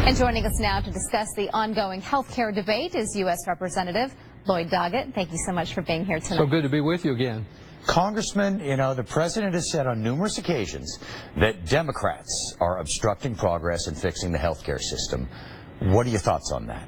And joining us now to discuss the ongoing health care debate is U.S. Representative Lloyd Doggett. Thank you so much for being here tonight. So good to be with you again. Congressman, you know, the president has said on numerous occasions that Democrats are obstructing progress in fixing the health care system. What are your thoughts on that?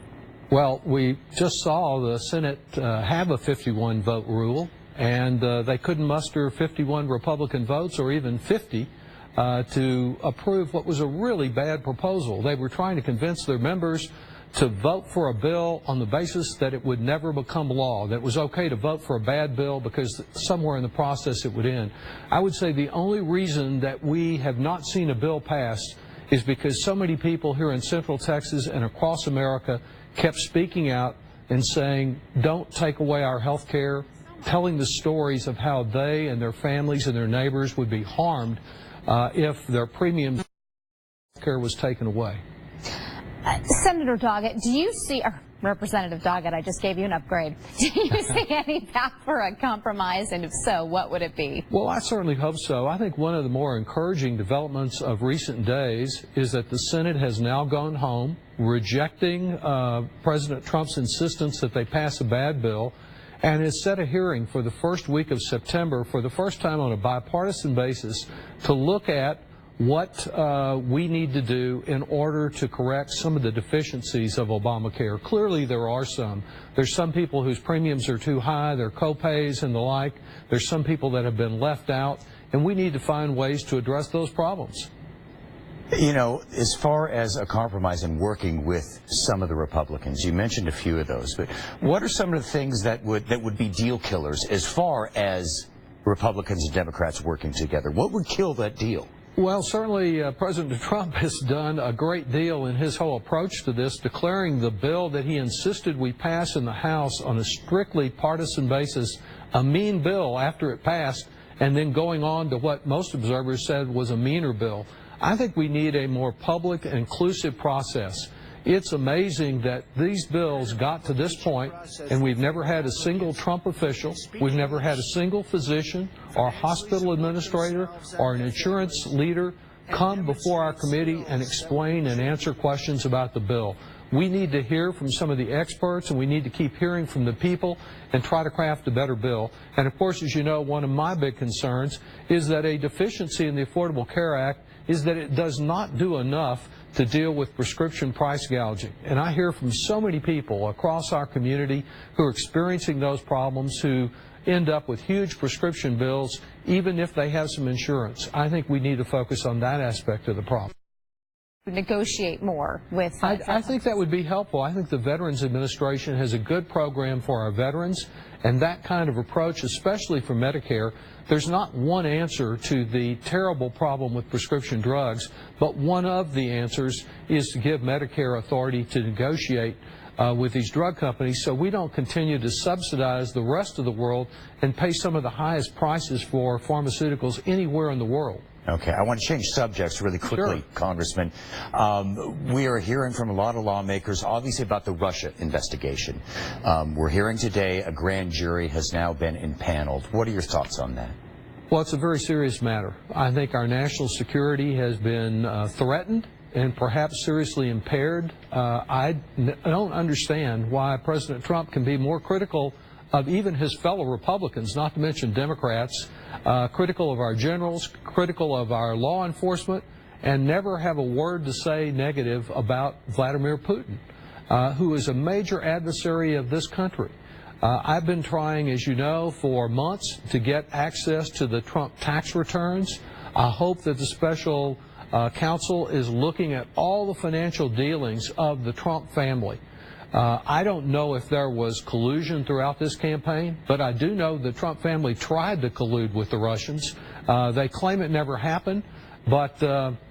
Well, we just saw the Senate have a 51-vote rule, and they couldn't muster 51 Republican votes or even 50 to approve what was a really bad proposal. They were trying to convince their members to vote for a bill on the basis that it would never become law, that it was okay to vote for a bad bill because somewhere in the process it would end. I would say the only reason that we have not seen a bill passed is because so many people here in Central Texas and across America kept speaking out and saying, don't take away our health care, telling the stories of how they and their families and their neighbors would be harmed if their premium care was taken away. Senator Doggett, do you see, or Representative Doggett, I just gave you an upgrade. Do you see any path for a compromise, and if so, what would it be? Well, I certainly hope so. I think one of the more encouraging developments of recent days is that the Senate has now gone home, rejecting President Trump's insistence that they pass a bad bill, and has set a hearing for the first week of September for the first time on a bipartisan basis to look at what we need to do in order to correct some of the deficiencies of Obamacare. Clearly there are some. There's some people whose premiums are too high, their co-pays and the like. There's some people that have been left out, and we need to find ways to address those problems. You know, as far as a compromise and working with some of the Republicans, you mentioned a few of those, but what are some of the things that would be deal killers as far as Republicans and Democrats working together? What would kill that deal? Well, certainly President Trump has done a great deal in his whole approach to this, declaring the bill that he insisted we pass in the House on a strictly partisan basis a mean bill after it passed, and then going on to what most observers said was a meaner bill. I think we need a more public and inclusive process. It's amazing that these bills got to this point, and we've never had a single Trump official, we've never had a single physician or hospital administrator or an insurance leader come before our committee and explain and answer questions about the bill. We need to hear from some of the experts, and we need to keep hearing from the people and try to craft a better bill. And of course, as you know, one of my big concerns is that a deficiency in the Affordable Care Act is that it does not do enough to deal with prescription price gouging. And I hear from so many people across our community who are experiencing those problems, who end up with huge prescription bills, even if they have some insurance. I think we need to focus on that aspect of the problem. Negotiate more with... I think that would be helpful. I think the Veterans Administration has a good program for our veterans, and that kind of approach, especially for Medicare, there's not one answer to the terrible problem with prescription drugs, but one of the answers is to give Medicare authority to negotiate with these drug companies so we don't continue to subsidize the rest of the world and pay some of the highest prices for pharmaceuticals anywhere in the world. Okay, I want to change subjects really quickly, Sure. Congressman. We are hearing from a lot of lawmakers, obviously, about the Russia investigation. We're hearing today a grand jury has now been impaneled. What are your thoughts on that? Well, it's a very serious matter. I think our national security has been threatened and perhaps seriously impaired. I don't understand why President Trump can be more critical of even his fellow Republicans, not to mention Democrats, critical of our generals, critical of our law enforcement, and never have a word to say negative about Vladimir Putin, who is a major adversary of this country. I've been trying, as you know, for months to get access to the Trump tax returns. I hope that the special counsel is looking at all the financial dealings of the Trump family. I don't know if there was collusion throughout this campaign, but I do know the Trump family tried to collude with the Russians. They claim it never happened, but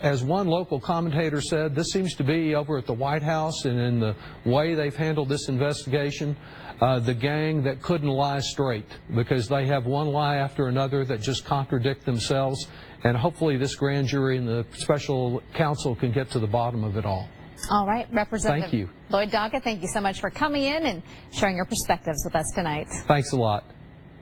as one local commentator said, this seems to be over at the White House, and in the way they've handled this investigation, the gang that couldn't lie straight, because they have one lie after another that just contradict themselves, and hopefully this grand jury and the special counsel can get to the bottom of it all. All right, Representative Thank you. Lloyd Doggett, thank you so much for coming in and sharing your perspectives with us tonight. Thanks a lot.